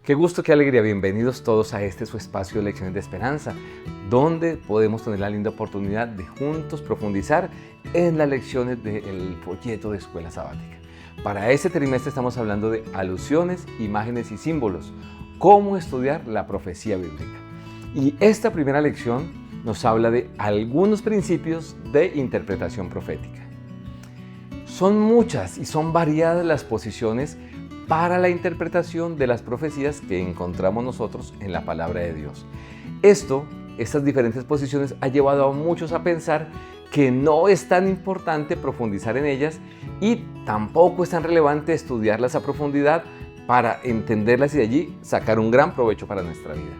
Qué gusto, qué alegría. Bienvenidos todos a este su espacio de Lecciones de Esperanza, donde podemos tener la linda oportunidad de juntos profundizar en las lecciones del folleto de Escuela Sabática. Para este trimestre estamos hablando de alusiones, imágenes y símbolos, cómo estudiar la profecía bíblica. Y esta primera lección nos habla de algunos principios de interpretación profética. Son muchas y son variadas las posiciones para la interpretación de las profecías que encontramos nosotros en la palabra de Dios. Estas diferentes posiciones ha llevado a muchos a pensar que no es tan importante profundizar en ellas y tampoco es tan relevante estudiarlas a profundidad para entenderlas y de allí sacar un gran provecho para nuestra vida.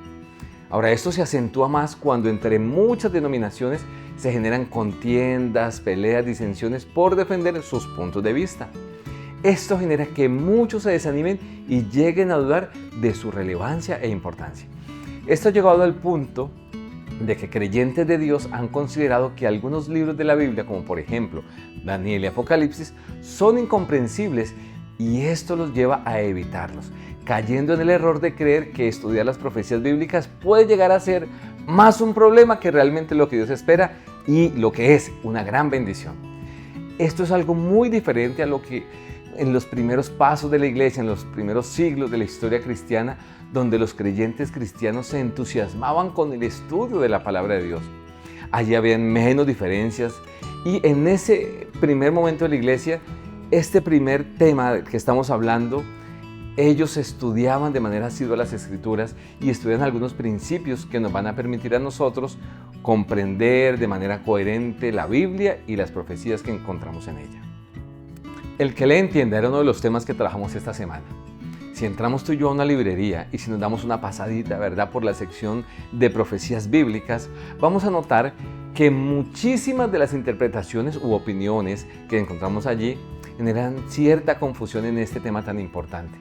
Ahora, esto se acentúa más cuando entre muchas denominaciones se generan contiendas, peleas, disensiones por defender sus puntos de vista. Esto genera que muchos se desanimen y lleguen a dudar de su relevancia e importancia. Esto ha llegado al punto de que creyentes de Dios han considerado que algunos libros de la Biblia, como por ejemplo Daniel y Apocalipsis, son incomprensibles y esto los lleva a evitarlos, cayendo en el error de creer que estudiar las profecías bíblicas puede llegar a ser más un problema que realmente lo que Dios espera y lo que es una gran bendición. Esto es algo muy diferente a lo que en los primeros pasos de la iglesia, en los primeros siglos de la historia cristiana, donde los creyentes cristianos se entusiasmaban con el estudio de la palabra de Dios. Allí habían menos diferencias y en ese primer momento de la iglesia, este primer tema del que estamos hablando, ellos estudiaban de manera asidua las Escrituras y estudian algunos principios que nos van a permitir a nosotros comprender de manera coherente la Biblia y las profecías que encontramos en ella. El que le entienda era uno de los temas que trabajamos esta semana. Si entramos tú y yo a una librería y si nos damos una pasadita, ¿verdad?, por la sección de profecías bíblicas, vamos a notar que muchísimas de las interpretaciones u opiniones que encontramos allí generan cierta confusión en este tema tan importante.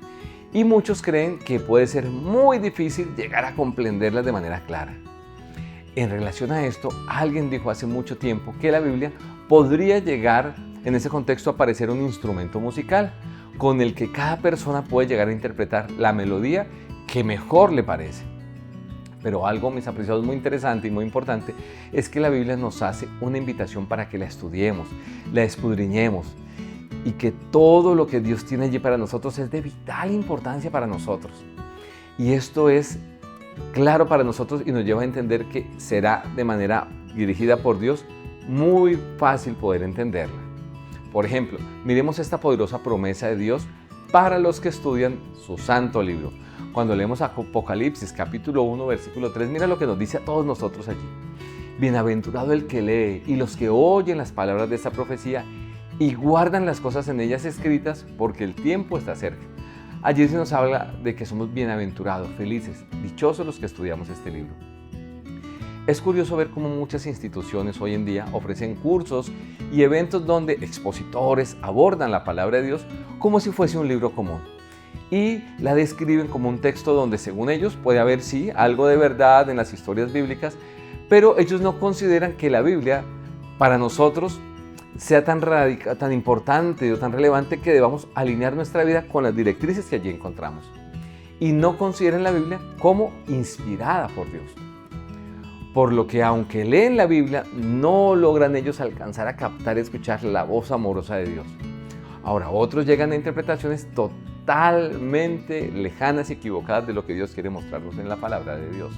Y muchos creen que puede ser muy difícil llegar a comprenderlas de manera clara. En relación a esto, alguien dijo hace mucho tiempo que la Biblia podría llegar en ese contexto a parecer un instrumento musical con el que cada persona puede llegar a interpretar la melodía que mejor le parece. Pero algo, mis apreciados, muy interesante y muy importante es que la Biblia nos hace una invitación para que la estudiemos, la escudriñemos y que todo lo que Dios tiene allí para nosotros es de vital importancia para nosotros. Y esto es claro para nosotros y nos lleva a entender que será de manera dirigida por Dios muy fácil poder entenderla. Por ejemplo, miremos esta poderosa promesa de Dios para los que estudian su santo libro. Cuando leemos Apocalipsis capítulo 1, versículo 3, mira lo que nos dice a todos nosotros allí. Bienaventurado el que lee y los que oyen las palabras de esta profecía y guardan las cosas en ellas escritas, porque el tiempo está cerca. Allí se nos habla de que somos bienaventurados, felices, dichosos los que estudiamos este libro. Es curioso ver cómo muchas instituciones hoy en día ofrecen cursos y eventos donde expositores abordan la palabra de Dios como si fuese un libro común y la describen como un texto donde, según ellos, puede haber sí algo de verdad en las historias bíblicas, pero ellos no consideran que la Biblia para nosotros sea tan importante o tan relevante que debamos alinear nuestra vida con las directrices que allí encontramos y no consideran la Biblia como inspirada por Dios. Por lo que aunque leen la Biblia, no logran ellos alcanzar a captar y escuchar la voz amorosa de Dios. Ahora, otros llegan a interpretaciones totalmente lejanas y equivocadas de lo que Dios quiere mostrarnos en la palabra de Dios.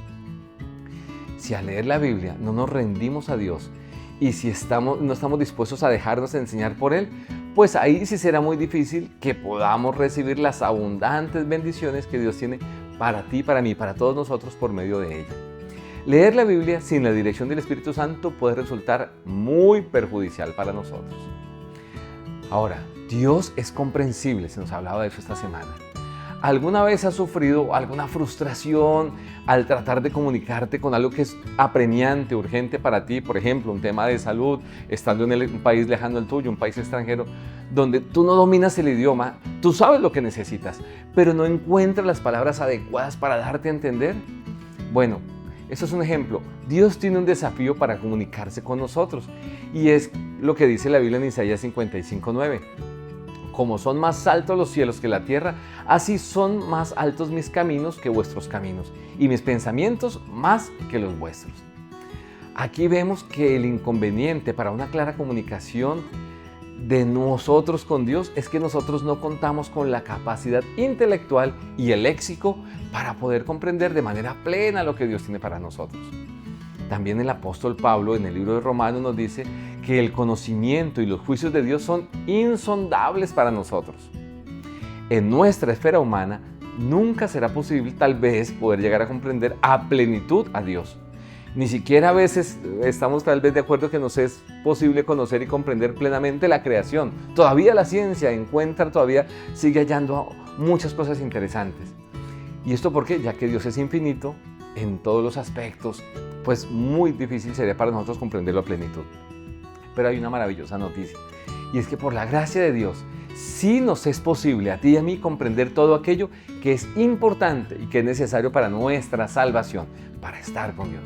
Si al leer la Biblia no nos rendimos a Dios y si no estamos dispuestos a dejarnos enseñar por Él, pues ahí sí será muy difícil que podamos recibir las abundantes bendiciones que Dios tiene para ti, para mí, para todos nosotros por medio de ella. Leer la Biblia sin la dirección del Espíritu Santo puede resultar muy perjudicial para nosotros. Ahora, Dios es comprensible, se nos ha hablado de eso esta semana. ¿Alguna vez has sufrido alguna frustración al tratar de comunicarte con algo que es apremiante, urgente para ti? Por ejemplo, un tema de salud, estando en un país lejano al tuyo, un país extranjero, donde tú no dominas el idioma, tú sabes lo que necesitas, pero no encuentras las palabras adecuadas para darte a entender. Bueno, eso es un ejemplo. Dios tiene un desafío para comunicarse con nosotros y es lo que dice la Biblia en Isaías 55:9. como son más altos los cielos que la tierra, así son más altos mis caminos que vuestros caminos, y mis pensamientos más que los vuestros. Aquí vemos que el inconveniente para una clara comunicación de nosotros con Dios es que nosotros no contamos con la capacidad intelectual y el léxico para poder comprender de manera plena lo que Dios tiene para nosotros. También el apóstol Pablo en el libro de Romanos nos dice que el conocimiento y los juicios de Dios son insondables para nosotros. En nuestra esfera humana nunca será posible tal vez poder llegar a comprender a plenitud a Dios. Ni siquiera a veces estamos tal vez de acuerdo que nos es posible conocer y comprender plenamente la creación. Todavía la ciencia sigue hallando muchas cosas interesantes. ¿Y esto por qué? Ya que Dios es infinito en todos los aspectos, pues muy difícil sería para nosotros comprenderlo a plenitud. Pero hay una maravillosa noticia, y es que por la gracia de Dios, sí nos es posible a ti y a mí comprender todo aquello que es importante y que es necesario para nuestra salvación, para estar con Dios.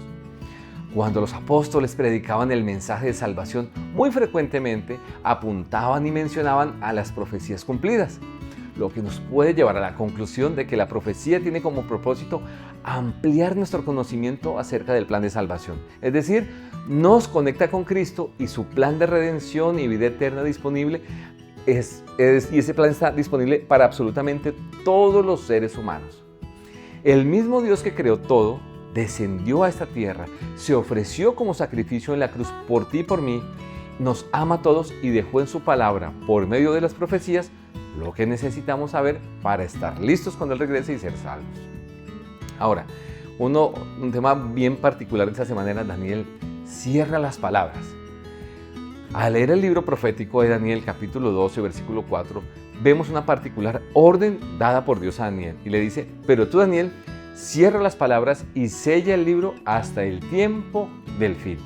Cuando los apóstoles predicaban el mensaje de salvación, muy frecuentemente apuntaban y mencionaban a las profecías cumplidas, lo que nos puede llevar a la conclusión de que la profecía tiene como propósito ampliar nuestro conocimiento acerca del plan de salvación. Es decir, nos conecta con Cristo y su plan de redención y vida eterna disponible y ese plan está disponible para absolutamente todos los seres humanos. El mismo Dios que creó todo descendió a esta tierra, se ofreció como sacrificio en la cruz por ti y por mí, nos ama a todos y dejó en su palabra, por medio de las profecías, lo que necesitamos saber para estar listos cuando Él regrese y ser salvos. Ahora, un tema bien particular de esta semana era Daniel cierra las palabras. Al leer el libro profético de Daniel, capítulo 12, versículo 4, vemos una particular orden dada por Dios a Daniel. Y le dice, pero tú, Daniel, cierra las palabras y sella el libro hasta el tiempo del fin.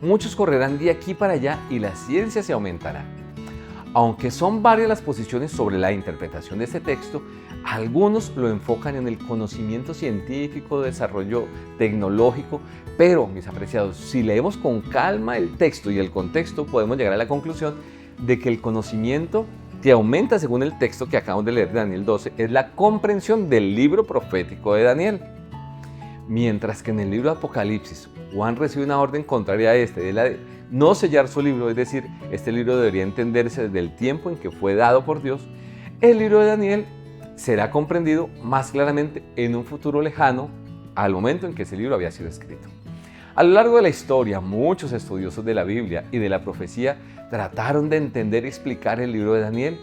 Muchos correrán de aquí para allá y la ciencia se aumentará. Aunque son varias las posiciones sobre la interpretación de este texto, algunos lo enfocan en el conocimiento científico, desarrollo tecnológico, pero, mis apreciados, si leemos con calma el texto y el contexto, podemos llegar a la conclusión de que el conocimiento que aumenta según el texto que acabamos de leer de Daniel 12 es la comprensión del libro profético de Daniel. Mientras que en el libro de Apocalipsis, Juan recibe una orden contraria a de la de no sellar su libro, es decir, este libro debería entenderse desde el tiempo en que fue dado por Dios, el libro de Daniel será comprendido más claramente en un futuro lejano al momento en que ese libro había sido escrito. A lo largo de la historia, muchos estudiosos de la Biblia y de la profecía trataron de entender y explicar el libro de Daniel,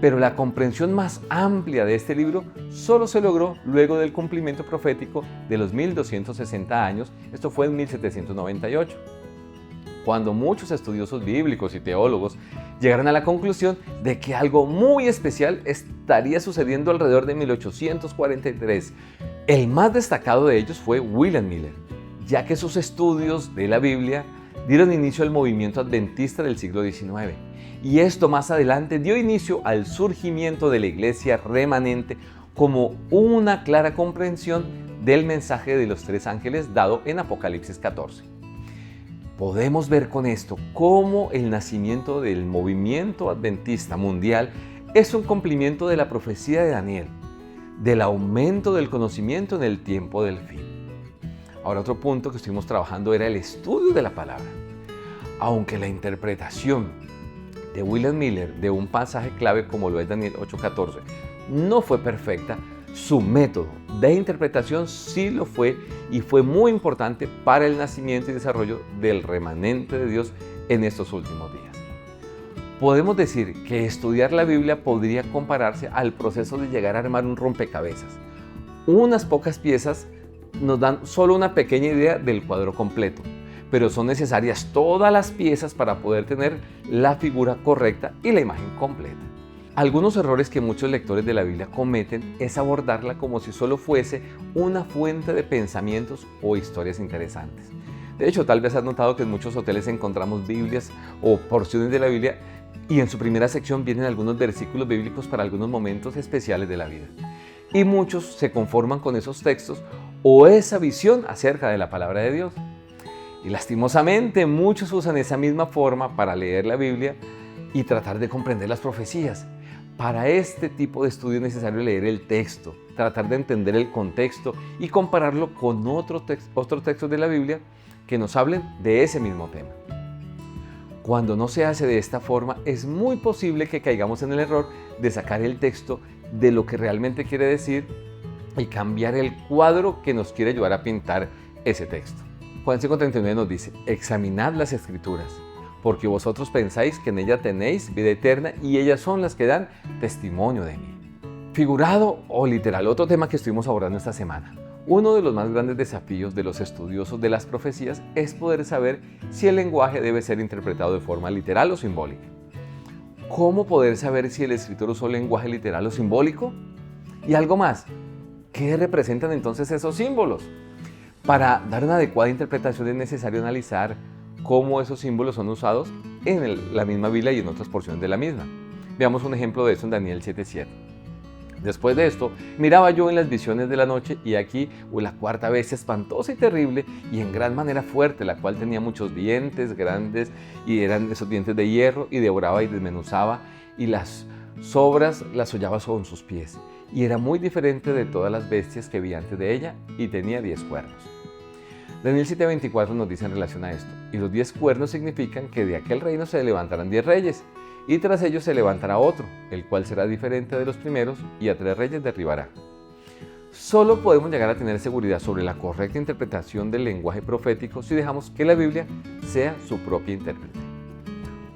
pero la comprensión más amplia de este libro solo se logró luego del cumplimiento profético de los 1260 años, esto fue en 1798. Cuando muchos estudiosos bíblicos y teólogos llegaron a la conclusión de que algo muy especial estaría sucediendo alrededor de 1843. El más destacado de ellos fue William Miller, ya que sus estudios de la Biblia dieron inicio al movimiento adventista del siglo XIX. Y esto más adelante dio inicio al surgimiento de la iglesia remanente como una clara comprensión del mensaje de los tres ángeles dado en Apocalipsis 14. Podemos ver con esto cómo el nacimiento del movimiento adventista mundial es un cumplimiento de la profecía de Daniel, del aumento del conocimiento en el tiempo del fin. Ahora, otro punto que estuvimos trabajando era el estudio de la palabra. Aunque la interpretación de William Miller de un pasaje clave como lo es Daniel 8:14 no fue perfecta, su método de interpretación sí lo fue y fue muy importante para el nacimiento y desarrollo del remanente de Dios en estos últimos días. Podemos decir que estudiar la Biblia podría compararse al proceso de llegar a armar un rompecabezas. Unas pocas piezas nos dan solo una pequeña idea del cuadro completo, pero son necesarias todas las piezas para poder tener la figura correcta y la imagen completa. Algunos errores que muchos lectores de la Biblia cometen es abordarla como si solo fuese una fuente de pensamientos o historias interesantes. De hecho, tal vez has notado que en muchos hoteles encontramos Biblias o porciones de la Biblia y en su primera sección vienen algunos versículos bíblicos para algunos momentos especiales de la vida. Y muchos se conforman con esos textos o esa visión acerca de la palabra de Dios. Y lastimosamente muchos usan esa misma forma para leer la Biblia y tratar de comprender las profecías. Para este tipo de estudio es necesario leer el texto, tratar de entender el contexto y compararlo con otros textos de la Biblia que nos hablen de ese mismo tema. Cuando no se hace de esta forma, es muy posible que caigamos en el error de sacar el texto de lo que realmente quiere decir y cambiar el cuadro que nos quiere ayudar a pintar ese texto. Juan 5:39 nos dice: examinad las Escrituras, porque vosotros pensáis que en ellas tenéis vida eterna y ellas son las que dan testimonio de mí. Figurado o literal, otro tema que estuvimos abordando esta semana. Uno de los más grandes desafíos de los estudiosos de las profecías es poder saber si el lenguaje debe ser interpretado de forma literal o simbólica. ¿Cómo poder saber si el escritor usó lenguaje literal o simbólico? Y algo más, ¿qué representan entonces esos símbolos? Para dar una adecuada interpretación es necesario analizar cómo esos símbolos son usados en la misma Biblia y en otras porciones de la misma. Veamos un ejemplo de eso en Daniel 7:7. Después de esto, miraba yo en las visiones de la noche y aquí la cuarta bestia espantosa y terrible y en gran manera fuerte, la cual tenía muchos dientes grandes y eran esos dientes de hierro y devoraba y desmenuzaba y las sobras las hollaba con sus pies y era muy diferente de todas las bestias que vi antes de ella y tenía 10 cuernos. Daniel 7:24 nos dice en relación a esto: y los 10 cuernos significan que de aquel reino se levantarán 10 reyes, y tras ellos se levantará otro, el cual será diferente de los primeros, y a 3 reyes derribará. Solo podemos llegar a tener seguridad sobre la correcta interpretación del lenguaje profético si dejamos que la Biblia sea su propia intérprete.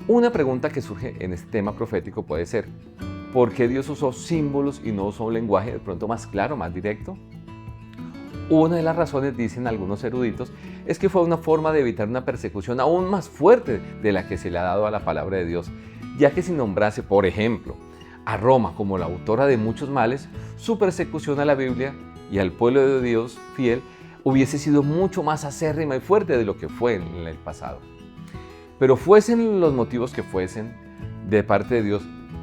Una pregunta que surge en este tema profético puede ser: ¿por qué Dios usó símbolos y no usó un lenguaje de pronto más claro, más directo? Una de las razones, dicen algunos eruditos, es que fue una forma de evitar una persecución aún más fuerte de la que se le ha dado a la palabra de Dios, ya que si nombrase, por ejemplo, a Roma como la autora de muchos males, su persecución a la Biblia y al pueblo de Dios fiel hubiese sido mucho más acérrima y fuerte de lo que fue en el pasado. Pero fuesen los motivos que fuesen de parte de Dios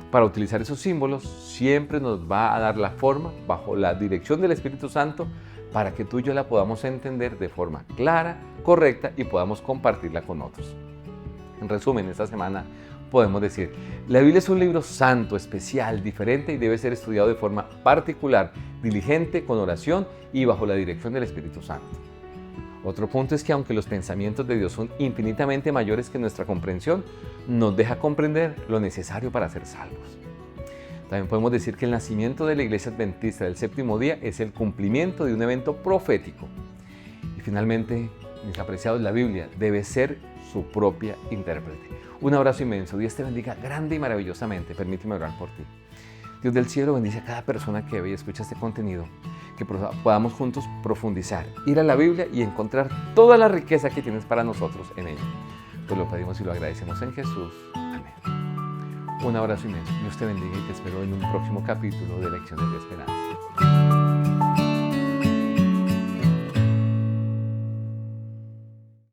para utilizar esos símbolos, siempre nos va a dar la forma bajo la dirección del Espíritu Santo para que tú y yo la podamos entender de forma clara, correcta y podamos compartirla con otros. En resumen, esta semana podemos decir: la Biblia es un libro santo, especial, diferente y debe ser estudiado de forma particular, diligente, con oración y bajo la dirección del Espíritu Santo. Otro punto es que aunque los pensamientos de Dios son infinitamente mayores que nuestra comprensión, nos deja comprender lo necesario para ser salvos. También podemos decir que el nacimiento de la Iglesia Adventista del Séptimo Día es el cumplimiento de un evento profético. Y finalmente, mis apreciados, la Biblia debe ser su propia intérprete. Un abrazo inmenso. Dios te bendiga grande y maravillosamente. Permíteme orar por ti. Dios del cielo, bendice a cada persona que ve y escucha este contenido, que podamos juntos profundizar, ir a la Biblia y encontrar toda la riqueza que tienes para nosotros en ella. Pues lo pedimos y lo agradecemos en Jesús. Amén. Un abrazo inmenso. Dios te bendiga y te espero en un próximo capítulo de Lecciones de Esperanza.